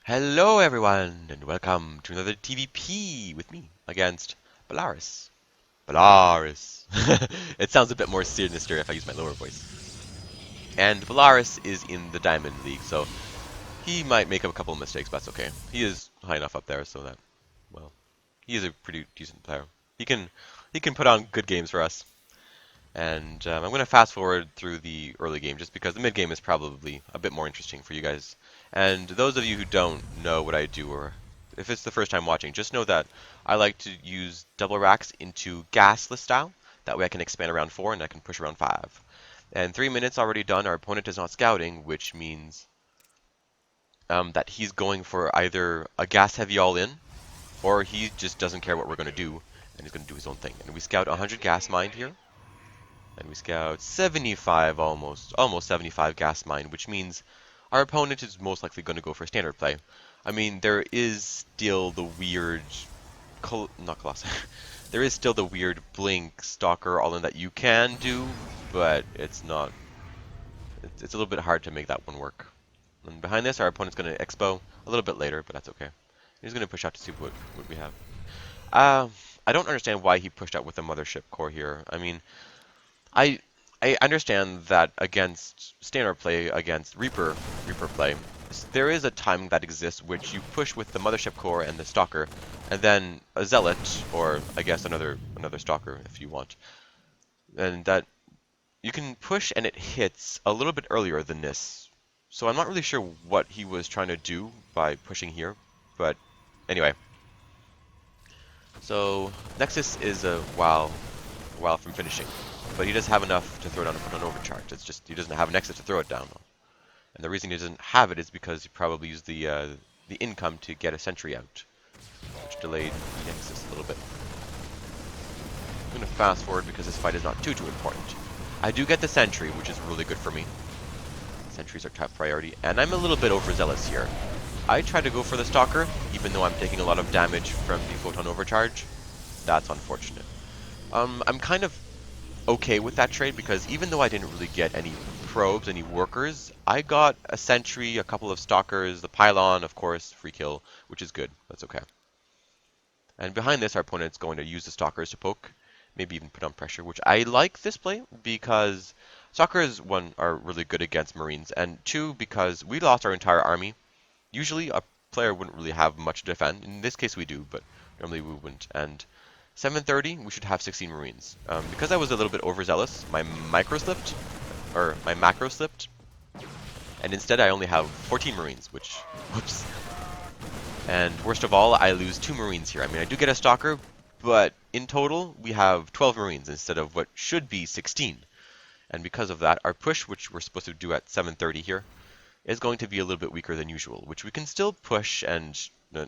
Hello everyone, and welcome to another TVP with me against Belarus. Belarus. It sounds a bit more sinister if I use my lower voice. And Belarus is in the Diamond League, so he might make a couple of mistakes, but that's okay. He is high enough up there so that, well, he is a pretty decent player. He can put on good games for us. And I'm going to fast forward through the early game just because the mid game is probably a bit more interesting for you guys. And those of you who don't know what I do, or if it's the first time watching, just know that I like to use double racks into gasless style. That way I can expand around 4 and I can push around 5. And 3 minutes already done, our opponent is not scouting, which means that he's going for either a gas heavy all in, or he just doesn't care what we're going to do, and he's going to do his own thing. And we scout 100 gas mined here. And we scout 75 almost 75 gas mine, which means our opponent is most likely going to go for standard play. I mean, there is still the weird, not colossi, there is still the weird blink stalker all in that you can do, but it's not, it's a little bit hard to make that one work. And behind this, our opponent's going to expo a little bit later, but that's okay. He's going to push out to see what we have. Uh, I don't understand why he pushed out with the mothership core here. I mean, I I understand that against standard play, against Reaper play, there is a timing that exists which you push with the mothership core and the stalker, and then a zealot, or I guess another stalker if you want, and that you can push and it hits a little bit earlier than this. So I'm not really sure what he was trying to do by pushing here, but anyway. So Nexus is a while from finishing, but he does have enough to throw down and put on overcharge. It's just he doesn't have an exit to throw it down on. And the reason he doesn't have it is because he probably used the income to get a sentry out, which delayed Nexus a little bit. I'm going to fast forward because this fight is not too important. I do get the sentry, which is really good for me. Sentries are top priority, and I'm a little bit overzealous here. I try to go for the stalker, even though I'm taking a lot of damage from the photon overcharge. That's unfortunate. I'm kind of okay with that trade because even though I didn't really get any probes, any workers, I got a sentry, a couple of stalkers, the pylon, of course, free kill, which is good. That's okay. And behind this, our opponent's going to use the stalkers to poke, maybe even put on pressure, which I like this play because stalkers, one, are really good against marines, and two, because we lost our entire army. Usually a player wouldn't really have much to defend. In this case we do, but normally we wouldn't. And 730, we should have 16 Marines. Because I was a little bit overzealous, my macro slipped, and instead I only have 14 Marines, which, whoops. And worst of all, I lose 2 Marines here. I mean, I do get a Stalker, but in total, we have 12 Marines instead of what should be 16. And because of that, our push, which we're supposed to do at 730 here, is going to be a little bit weaker than usual, which we can still push and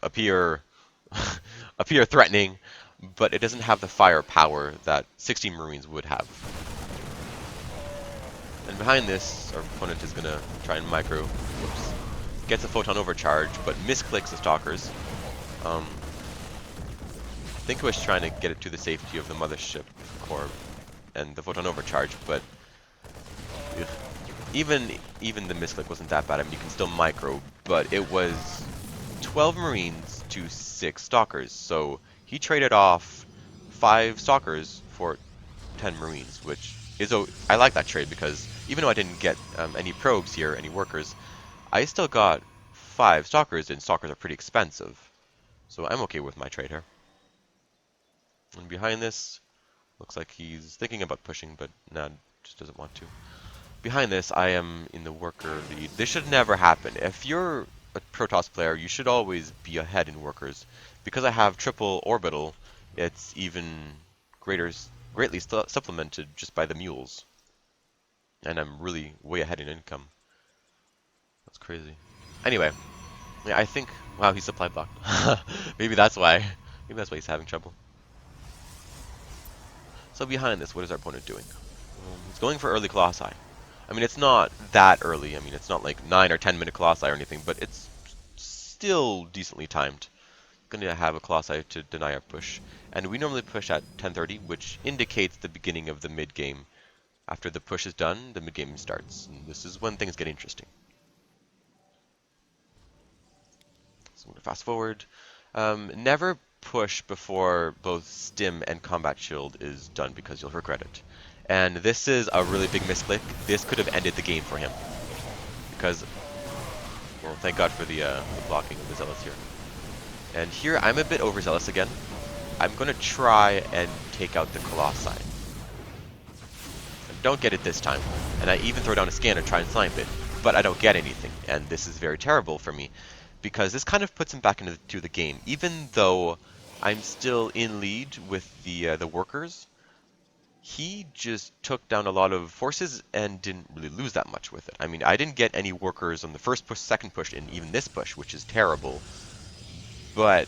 appear appear threatening, but it doesn't have the firepower that 16 Marines would have. And behind this, our opponent is going to try and gets a photon overcharge, but misclicks the stalkers. I think he was trying to get it to the safety of the mothership core and the photon overcharge, but ugh. Even the misclick wasn't that bad. I mean, you can still micro, but it was 12 Marines to 6 Stalkers. So he traded off 5 Stalkers for 10 Marines, which is I like that trade because even though I didn't get any probes here, any workers, I still got 5 Stalkers, and Stalkers are pretty expensive. So I'm okay with my trade here. And behind this, looks like he's thinking about pushing, but nah, just doesn't want to. Behind this, I am in the worker lead. This should never happen. If you're a Protoss player, you should always be ahead in workers. Because I have triple orbital, it's even greatly supplemented just by the mules. And I'm really way ahead in income. That's crazy. Anyway, yeah, I think, wow, he's supply blocked. Maybe that's why. Maybe that's why he's having trouble. So behind this, what is our opponent doing? He's going for early colossi. I mean, it's not that early. I mean, it's not like 9 or 10-minute colossi or anything, but it's still decently timed. Going to have a colossi to deny our push. And we normally push at 10:30, which indicates the beginning of the mid-game. After the push is done, the mid-game starts. And this is when things get interesting. So I'm going to fast forward. Never push before both stim and combat shield is done because you'll regret it. And this is a really big misclick. This could have ended the game for him. Because, well, thank God for the blocking of the zealots here. And here, I'm a bit overzealous again. I'm going to try and take out the colossi. I don't get it this time. And I even throw down a scanner to try and snipe it. But I don't get anything. And this is very terrible for me. Because this kind of puts him back into the game. Even though I'm still in lead with the workers, he just took down a lot of forces and didn't really lose that much with it. I mean, I didn't get any workers on the first push, second push, and even this push, which is terrible. But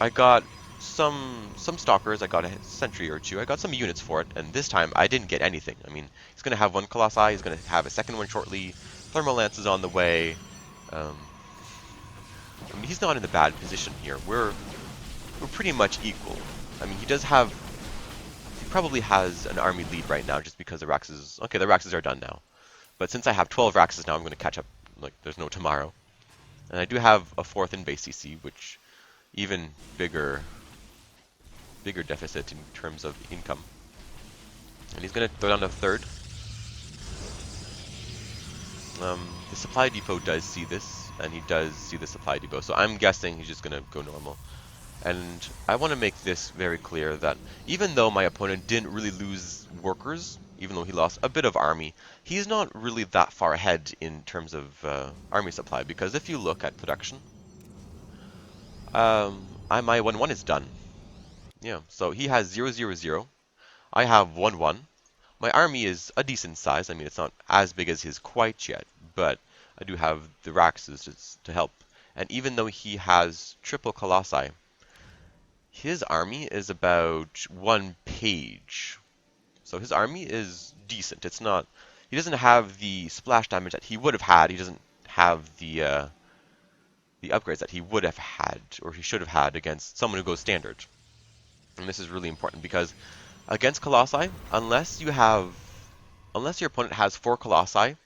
I got some stalkers, I got a sentry or two, I got some units for it, and this time I didn't get anything. I mean, he's going to have one colossi, he's going to have a second one shortly, thermal lance is on the way. I mean, he's not in a bad position here. We're pretty much equal. I mean, he probably has an army lead right now just because the Raxes... Okay, the Raxes are done now. But since I have 12 Raxes now, I'm going to catch up like there's no tomorrow. And I do have a 4th in base CC, which even bigger deficit in terms of income. And he's going to throw down a 3rd. The supply depot does see this, and he does see the supply depot. So I'm guessing he's just going to go normal. And I want to make this very clear that even though my opponent didn't really lose workers, even though he lost a bit of army, he's not really that far ahead in terms of army supply. Because if you look at production, my 1-1 is done. Yeah, so he has 0-0-0. I have 1-1. My army is a decent size. I mean, it's not as big as his quite yet, but I do have the Raxes to help. And even though he has triple colossi, his army is about 1 page. So his army is decent. It's not... He doesn't have the splash damage that he would have had. He doesn't have the upgrades that he would have had, or he should have had against someone who goes standard. And this is really important because against colossi, unless your opponent has 4 colossi,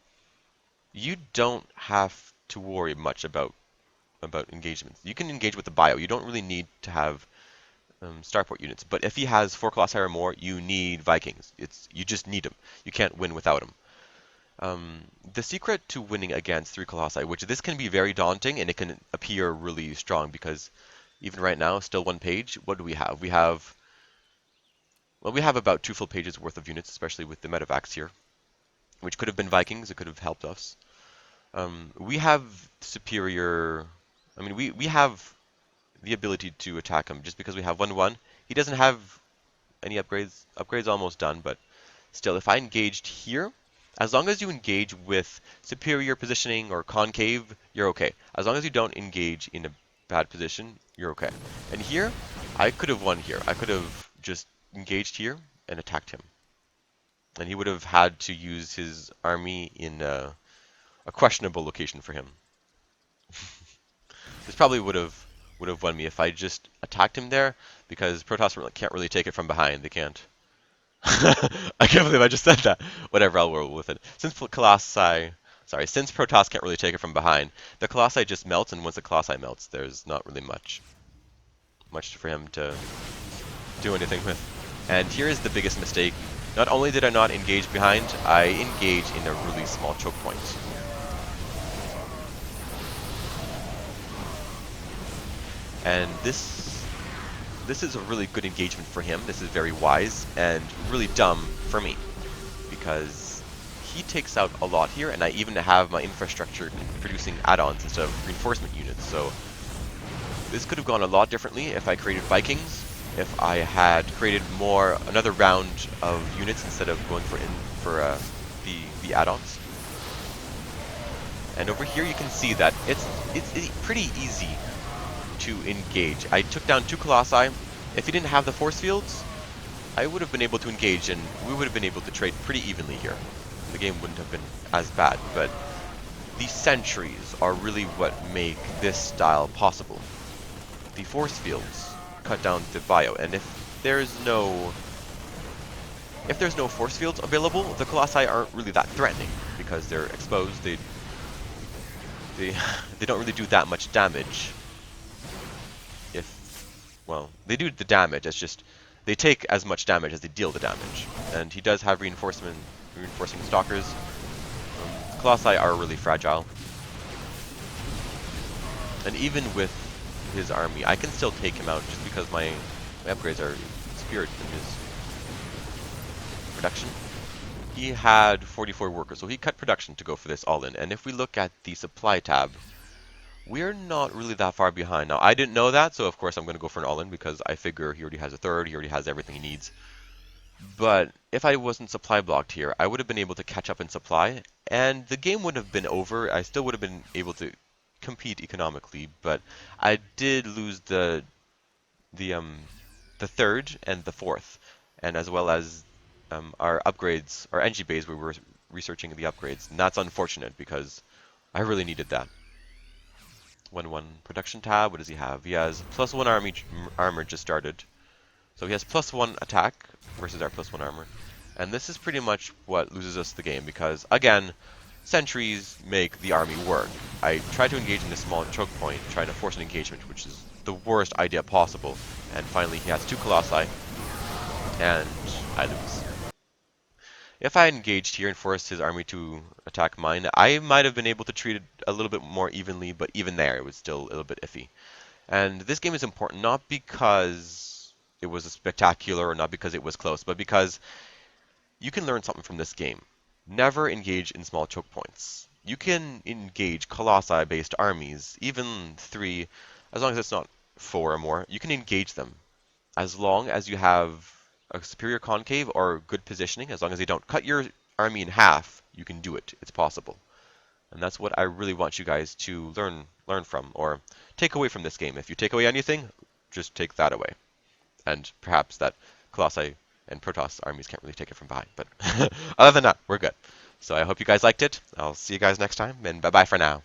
you don't have to worry much about engagements. You can engage with the bio. You don't really need to have starport units. But if he has 4 colossi or more, you need Vikings. You just need them. You can't win without them. The secret to winning against 3 colossi, which this can be very daunting and it can appear really strong because even right now, still 1 page, what do we have? We have about 2 full pages worth of units, especially with the medevacs here, which could have been Vikings. It could have helped us. We have superior... I mean, we have the ability to attack him just because we have 1-1. He doesn't have any upgrades. Upgrades almost done, but still, if I engaged here, as long as you engage with superior positioning or concave, you're okay. As long as you don't engage in a bad position, you're okay. And here, I could have won here. I could have just engaged here and attacked him. And he would have had to use his army in a questionable location for him. This probably would have won me if I just attacked him there, because protoss can't really take it from behind. They can't. I can't believe I just said that. Whatever, I'll roll with it. Since protoss can't really take it from behind, the colossi just melts, and once the colossi melts, there's not really much for him to do anything with. And here is the biggest mistake. Not only did I not engage behind, I engaged in a really small choke point. And this is a really good engagement for him. This is very wise and really dumb for me, because he takes out a lot here, and I even have my infrastructure producing add-ons instead of reinforcement units. So this could have gone a lot differently if I created Vikings, if I had created another round of units instead of going for the add-ons. And over here you can see that it's pretty easy to engage. I took down 2 colossi. If he didn't have the force fields, I would have been able to engage, and we would have been able to trade pretty evenly here. The game wouldn't have been as bad, but these sentries are really what make this style possible. The force fields cut down the bio, and if there's no force fields available, the colossi aren't really that threatening because they're exposed. They don't really do that much damage. well, they do the damage. It's just they take as much damage as they deal the damage. And he does have reinforcing stalkers. Colossi are really fragile. And even with his army, I can still take him out just because my upgrades are spirit in his production. He had 44 workers, so he cut production to go for this all-in. And if we look at the supply tab, we're not really that far behind. Now, I didn't know that, so of course I'm going to go for an all-in because I figure he already has a third, he already has everything he needs. But if I wasn't supply blocked here, I would have been able to catch up in supply, and the game wouldn't have been over. I still would have been able to compete economically, but I did lose the the third and the fourth, and as well as our upgrades, our NG bays, where we were researching the upgrades, and that's unfortunate because I really needed that. 1-1 production tab. What does he have? He has +1 armor just started. So he has +1 attack versus our +1 armor. And this is pretty much what loses us the game because, again, sentries make the army work. I try to engage in a small choke point, trying to force an engagement, which is the worst idea possible. And finally, he has 2 colossi, and I lose. If I engaged here and forced his army to attack mine, I might have been able to treat it a little bit more evenly, but even there, it was still a little bit iffy. And this game is important not because it was spectacular or not because it was close, but because you can learn something from this game. Never engage in small choke points. You can engage colossi-based armies, even 3, as long as it's not 4 or more. You can engage them as long as you have a superior concave or good positioning. As long as they don't cut your army in half, you can do it. It's possible. And that's what I really want you guys to learn from, or take away from this game. If you take away anything, just take that away. And perhaps that Colossi and Protoss armies can't really take it from behind. But other than that, we're good. So I hope you guys liked it. I'll see you guys next time, and bye-bye for now.